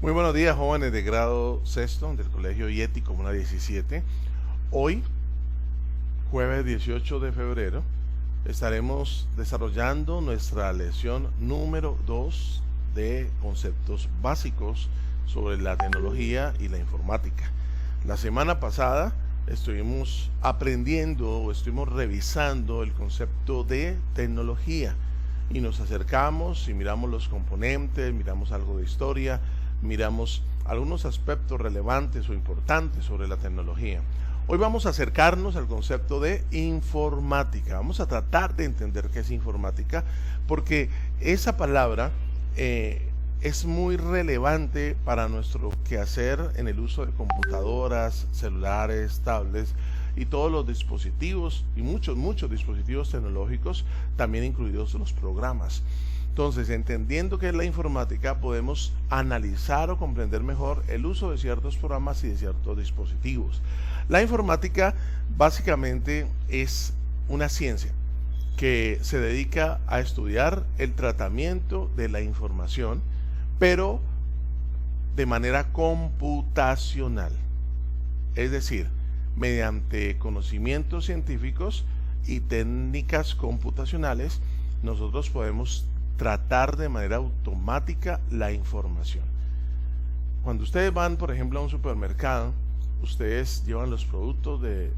Muy buenos días, jóvenes de grado sexto del Colegio IETI Comuna 17. Hoy, jueves 18 de febrero, estaremos desarrollando nuestra lección número 2 de conceptos básicos sobre la tecnología y la informática. La semana pasada estuvimos revisando el concepto de tecnología y nos acercamos y miramos los componentes, miramos algo de historia, miramos algunos aspectos relevantes o importantes sobre la tecnología. Hoy vamos a acercarnos al concepto de informática. Vamos a tratar de entender qué es informática, porque esa palabra es muy relevante para nuestro quehacer en el uso de computadoras, celulares, tablets y todos los dispositivos y muchos dispositivos tecnológicos, también incluidos los programas. Entonces, entendiendo qué es la informática, podemos analizar o comprender mejor el uso de ciertos programas y de ciertos dispositivos. La informática básicamente es una ciencia que se dedica a estudiar el tratamiento de la información, pero de manera computacional. Es decir, mediante conocimientos científicos y técnicas computacionales, nosotros podemos tratar de manera automática la información. Cuando ustedes van, por ejemplo, a un supermercado, ustedes llevan los productos de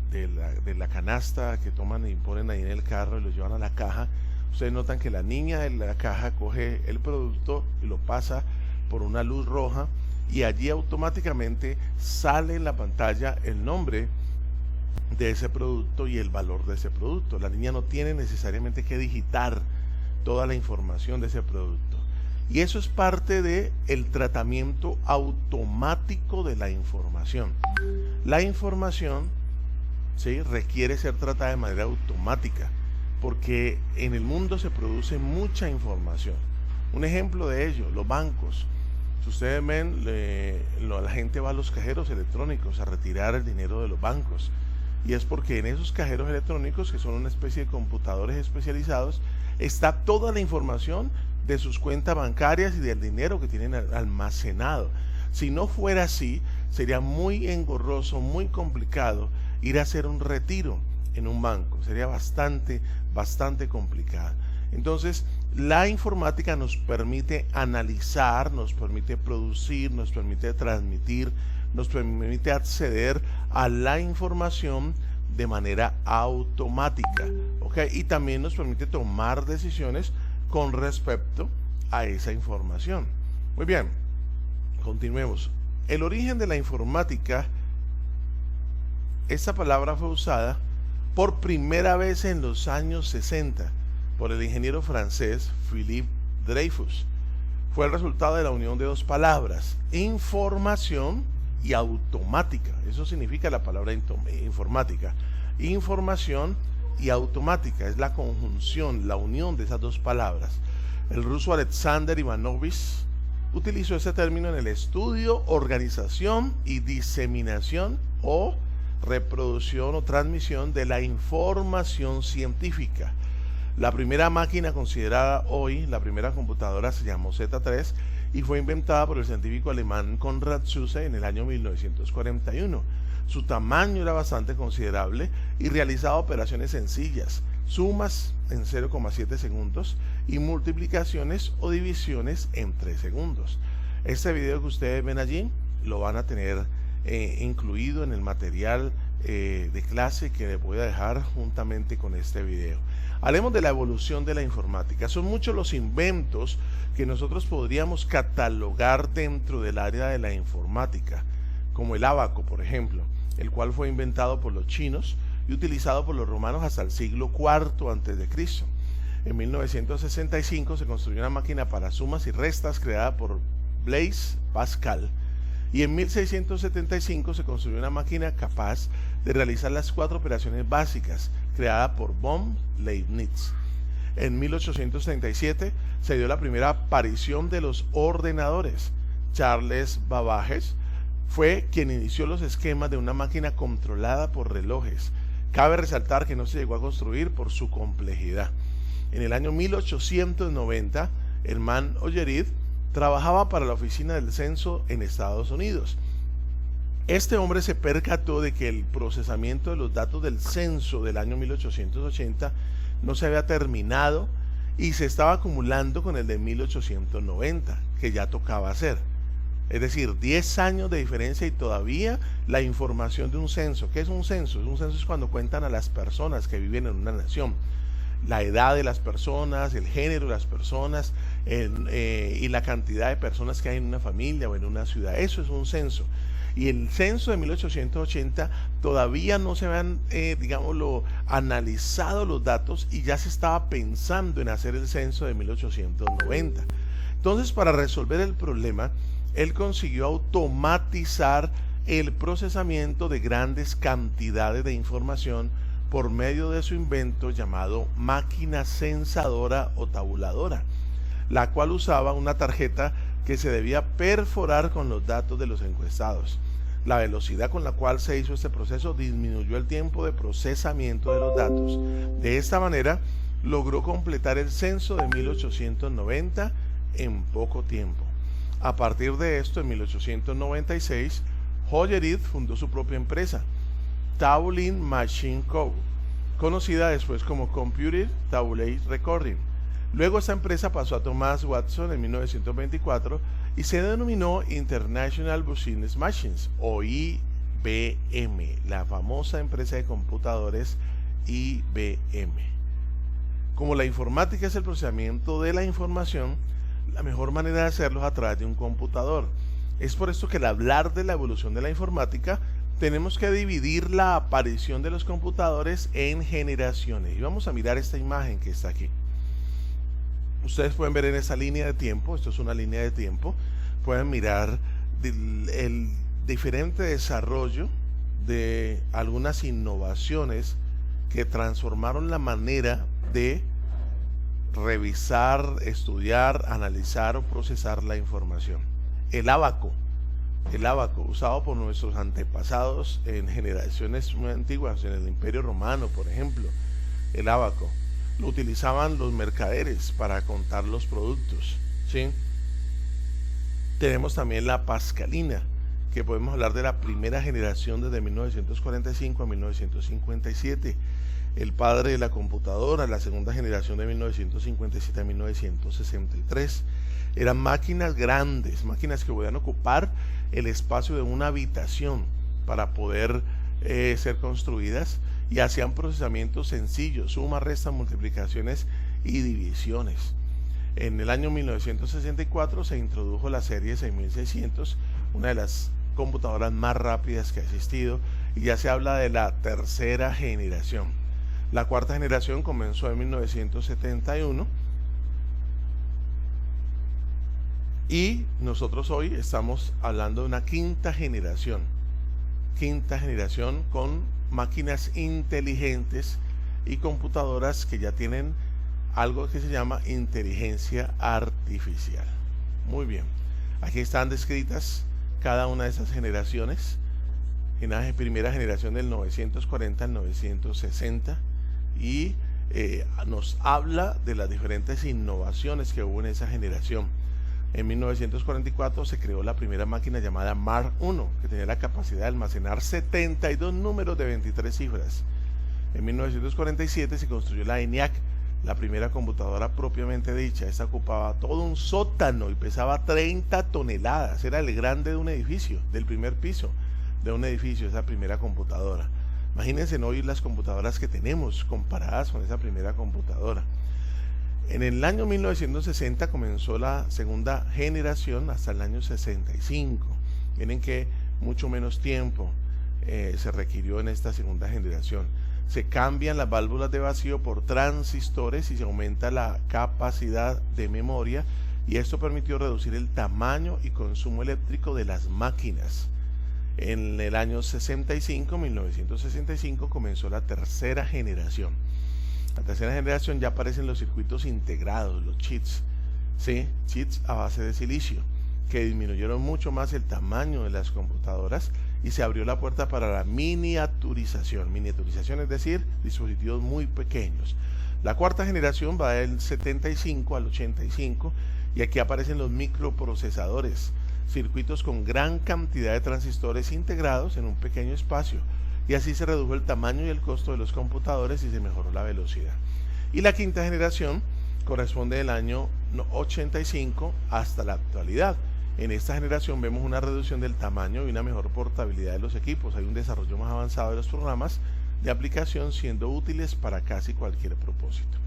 la canasta que toman y ponen ahí en el carro y los llevan a la caja. Ustedes notan que la niña de la caja coge el producto y lo pasa por una luz roja y allí automáticamente sale en la pantalla el nombre de ese producto y el valor de ese producto. La niña no tiene necesariamente que digitar toda la información de ese producto. Y eso es parte del tratamiento automático de la información. La información, ¿sí?, requiere ser tratada de manera automática, porque en el mundo se produce mucha información. Un ejemplo de ello, los bancos. Si ustedes ven, la gente va a los cajeros electrónicos a retirar el dinero de los bancos. Y es porque en esos cajeros electrónicos, que son una especie de computadores especializados, está toda la información de sus cuentas bancarias y del dinero que tienen almacenado. Si no fuera así, sería muy engorroso, muy complicado ir a hacer un retiro en un banco. Sería bastante complicado. Entonces, la informática nos permite analizar, nos permite producir, nos permite transmitir, nos permite acceder a la información de manera automática, ¿ok? Y también nos permite tomar decisiones con respecto a esa información. Muy bien, continuemos. El origen de la informática, esta palabra fue usada por primera vez en los años 60 por el ingeniero francés Philippe Dreyfus. Fue el resultado de la unión de dos palabras, información y automática. Eso significa la palabra informática. Información y automática es la conjunción, la unión de esas dos palabras. El ruso Alexander Ivanovich utilizó ese término en el estudio, organización y diseminación o reproducción o transmisión de la información científica. La primera máquina considerada hoy, la primera computadora, se llamó Z3 y fue inventada por el científico alemán Konrad Zuse en el año 1941. Su tamaño era bastante considerable y realizaba operaciones sencillas, sumas en 0,7 segundos y multiplicaciones o divisiones en 3 segundos. Este video que ustedes ven allí lo van a tener incluido en el material de clase que les voy a dejar juntamente con este video. Hablemos de la evolución de la informática. Son muchos los inventos que nosotros podríamos catalogar dentro del área de la informática, como el ábaco, por ejemplo, el cual fue inventado por los chinos y utilizado por los romanos hasta el siglo IV a.C. En 1965 se construyó una máquina para sumas y restas creada por Blaise Pascal. Y en 1675 se construyó una máquina capaz de realizar las 4 operaciones básicas, creada por von Leibniz. En 1837 se dio la primera aparición de los ordenadores. Charles Babbage fue quien inició los esquemas de una máquina controlada por relojes. Cabe resaltar que no se llegó a construir por su complejidad. En el año 1890, Hermann Hollerith trabajaba para la oficina del censo en Estados Unidos. Este hombre se percató de que el procesamiento de los datos del censo del año 1880 no se había terminado y se estaba acumulando con el de 1890, que ya tocaba hacer. Es decir, 10 años de diferencia y todavía la información de un censo. ¿Qué es un censo? Un censo es cuando cuentan a las personas que viven en una nación. La edad de las personas, el género de las personas y la cantidad de personas que hay en una familia o en una ciudad. Eso es un censo. Y el censo de 1880 todavía no se habían, digámoslo, analizado los datos y ya se estaba pensando en hacer el censo de 1890. Entonces, para resolver el problema, él consiguió automatizar el procesamiento de grandes cantidades de información por medio de su invento llamado máquina censadora o tabuladora, la cual usaba una tarjeta que se debía perforar con los datos de los encuestados. La velocidad con la cual se hizo este proceso disminuyó el tiempo de procesamiento de los datos. De esta manera, logró completar el censo de 1890 en poco tiempo. A partir de esto, en 1896, Hollerith fundó su propia empresa, Tabulating Machine Co., conocida después como Computer Tabulate Recording. Luego esta empresa pasó a Thomas Watson en 1924 y se denominó International Business Machines, o IBM, la famosa empresa de computadores IBM. Como la informática es el procesamiento de la información, la mejor manera de hacerlo es a través de un computador. Es por esto que al hablar de la evolución de la informática, tenemos que dividir la aparición de los computadores en generaciones. Y vamos a mirar esta imagen que está aquí. Ustedes pueden ver en esa línea de tiempo, esto es una línea de tiempo, pueden mirar el diferente desarrollo de algunas innovaciones que transformaron la manera de revisar, estudiar, analizar o procesar la información. El ábaco, usado por nuestros antepasados en generaciones muy antiguas, en el Imperio Romano, por ejemplo. El ábaco lo utilizaban los mercaderes para contar los productos, ¿sí? Tenemos también la pascalina, que podemos hablar de la primera generación desde 1945 a 1957. El padre de la computadora, la segunda generación de 1957 a 1963. Eran máquinas grandes, máquinas que podían ocupar el espacio de una habitación para poder ser construidas y hacían procesamientos sencillos, suma, resta, multiplicaciones y divisiones. En el año 1964 se introdujo la serie 6600, una de las computadoras más rápidas que ha existido, y ya se habla de la tercera generación. La cuarta generación comenzó en 1971 y nosotros hoy estamos hablando de una quinta generación con máquinas inteligentes y computadoras que ya tienen algo que se llama inteligencia artificial. Muy bien, aquí están descritas cada una de esas generaciones. En la primera generación del 940 al 960 y nos habla de las diferentes innovaciones que hubo en esa generación. En 1944 se creó la primera máquina llamada Mark I, que tenía la capacidad de almacenar 72 números de 23 cifras. En 1947 se construyó la ENIAC, la primera computadora propiamente dicha. Esta ocupaba todo un sótano y pesaba 30 toneladas. Era el grande de un edificio, del primer piso de un edificio, esa primera computadora. Imagínense hoy las computadoras que tenemos comparadas con esa primera computadora. En el año 1960 comenzó la segunda generación hasta el año 65. Miren que mucho menos tiempo se requirió en esta segunda generación. Se cambian las válvulas de vacío por transistores y se aumenta la capacidad de memoria, y esto permitió reducir el tamaño y consumo eléctrico de las máquinas. En el año 1965 comenzó la tercera generación. La tercera generación ya aparecen los circuitos integrados, los cheats, ¿sí? Cheats a base de silicio, que disminuyeron mucho más el tamaño de las computadoras y se abrió la puerta para la miniaturización. Miniaturización es decir, dispositivos muy pequeños. La cuarta generación va del 75 al 85 Y aquí aparecen los microprocesadores, circuitos con gran cantidad de transistores integrados en un pequeño espacio, y así se redujo el tamaño y el costo de los computadores y se mejoró la velocidad. Y la quinta generación corresponde del año 85 hasta la actualidad. En esta generación vemos una reducción del tamaño y una mejor portabilidad de los equipos. Hay un desarrollo más avanzado de los programas de aplicación, siendo útiles para casi cualquier propósito.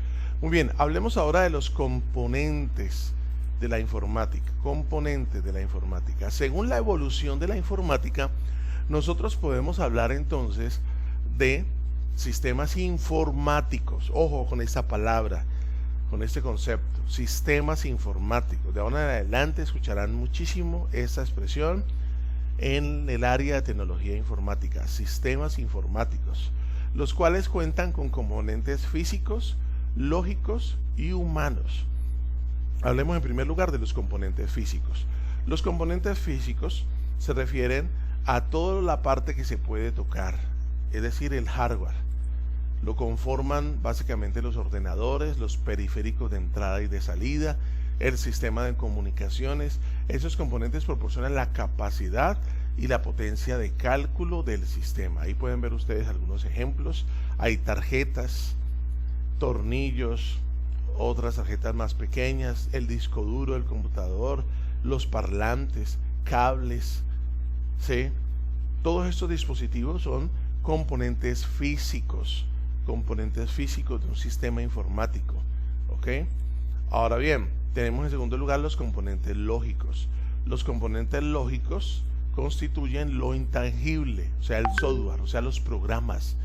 Muy bien, hablemos ahora de los componentes de la informática. Componentes de la informática. Según la evolución de la informática, nosotros podemos hablar entonces de sistemas informáticos. Ojo con esta palabra, con este concepto, sistemas informáticos. De ahora en adelante escucharán muchísimo esta expresión en el área de tecnología informática, sistemas informáticos, los cuales cuentan con componentes físicos, lógicos y humanos. Hablemos en primer lugar de los componentes físicos. Los componentes físicos se refieren a toda la parte que se puede tocar, es decir, el hardware. Lo conforman básicamente los ordenadores, los periféricos de entrada y de salida, el sistema de comunicaciones. Esos componentes proporcionan la capacidad y la potencia de cálculo del sistema. Ahí pueden ver ustedes algunos ejemplos. Hay tarjetas, tornillos, otras tarjetas más pequeñas, el disco duro del computador, los parlantes, cables, ¿sí? Todos estos dispositivos son componentes físicos de un sistema informático, ¿ok? Ahora bien, tenemos en segundo lugar los componentes lógicos. Los componentes lógicos constituyen lo intangible, o sea, el software, o sea, los programas,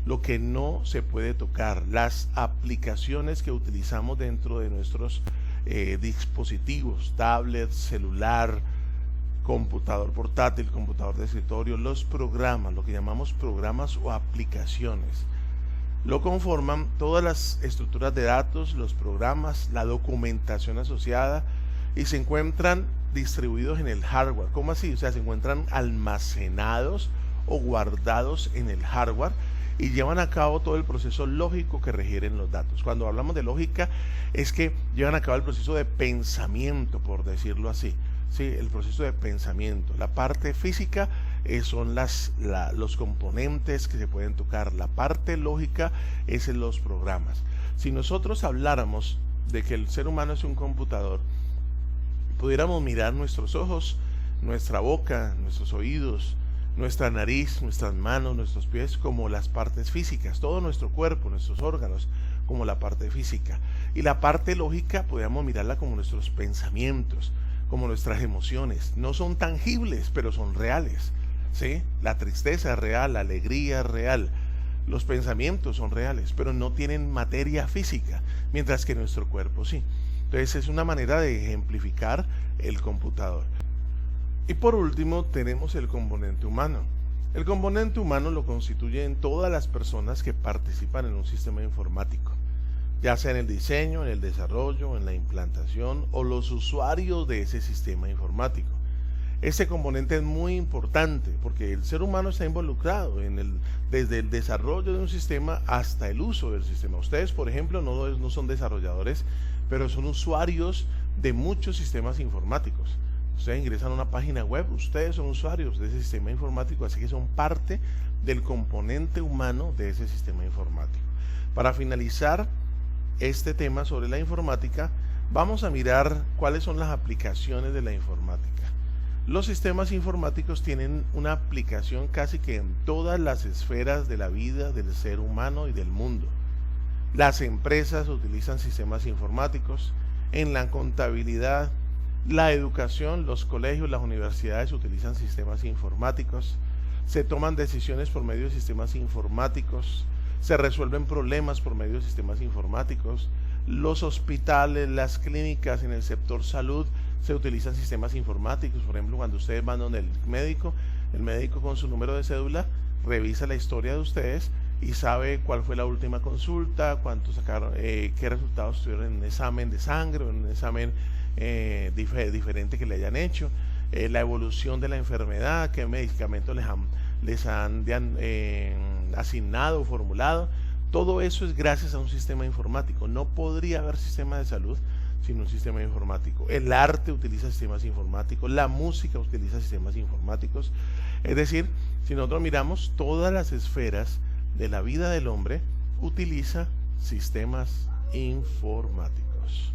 lo que no se puede tocar, las aplicaciones que utilizamos dentro de nuestros dispositivos, tablet, celular, computador portátil, computador de escritorio. Los programas, lo que llamamos programas o aplicaciones, lo conforman todas las estructuras de datos, los programas, la documentación asociada, y se encuentran distribuidos en el hardware. ¿Cómo así? O sea, se encuentran almacenados o guardados en el hardware y llevan a cabo todo el proceso lógico que requieren los datos. Cuando hablamos de lógica, es que llevan a cabo el proceso de pensamiento, por decirlo así. Sí, el proceso de pensamiento. La parte física son los componentes que se pueden tocar. La parte lógica es en los programas. Si nosotros habláramos de que el ser humano es un computador, pudiéramos mirar nuestros ojos, nuestra boca, nuestros oídos, nuestra nariz, nuestras manos, nuestros pies como las partes físicas, todo nuestro cuerpo, nuestros órganos como la parte física. Y la parte lógica podríamos mirarla como nuestros pensamientos, como nuestras emociones. No son tangibles, pero son reales, ¿sí? La tristeza es real, la alegría es real, los pensamientos son reales, pero no tienen materia física, mientras que nuestro cuerpo sí. Entonces es una manera de ejemplificar el computador. Y por último tenemos el componente humano. El componente humano lo constituyen todas las personas que participan en un sistema informático, ya sea en el diseño, en el desarrollo, en la implantación o los usuarios de ese sistema informático. Este componente es muy importante porque el ser humano está involucrado desde el desarrollo de un sistema hasta el uso del sistema. Ustedes, por ejemplo, no son desarrolladores, pero son usuarios de muchos sistemas informáticos. Ustedes ingresan a una página web, ustedes son usuarios de ese sistema informático, así que son parte del componente humano de ese sistema informático. Para finalizar este tema sobre la informática, vamos a mirar cuáles son las aplicaciones de la informática. Los sistemas informáticos tienen una aplicación casi que en todas las esferas de la vida del ser humano y del mundo. Las empresas utilizan sistemas informáticos, en la contabilidad, la educación, los colegios, las universidades utilizan sistemas informáticos, se toman decisiones por medio de sistemas informáticos, se resuelven problemas por medio de sistemas informáticos, los hospitales, las clínicas en el sector salud se utilizan sistemas informáticos. Por ejemplo, cuando ustedes van donde el médico con su número de cédula revisa la historia de ustedes y sabe cuál fue la última consulta, cuánto sacaron, qué resultados tuvieron en un examen de sangre o en un examen diferente que le hayan hecho, la evolución de la enfermedad, qué medicamentos les han asignado o formulado. Todo eso es gracias a un sistema informático. No podría haber sistema de salud sin un sistema informático. El arte utiliza sistemas informáticos, la música utiliza sistemas informáticos. Es decir, si nosotros miramos todas las esferas de la vida del hombre, utiliza sistemas informáticos.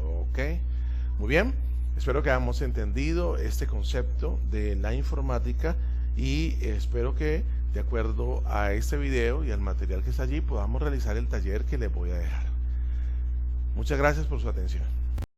Ok, muy bien. Espero que hayamos entendido este concepto de la informática y espero que, de acuerdo a este video y al material que está allí, podamos realizar el taller que les voy a dejar. Muchas gracias por su atención.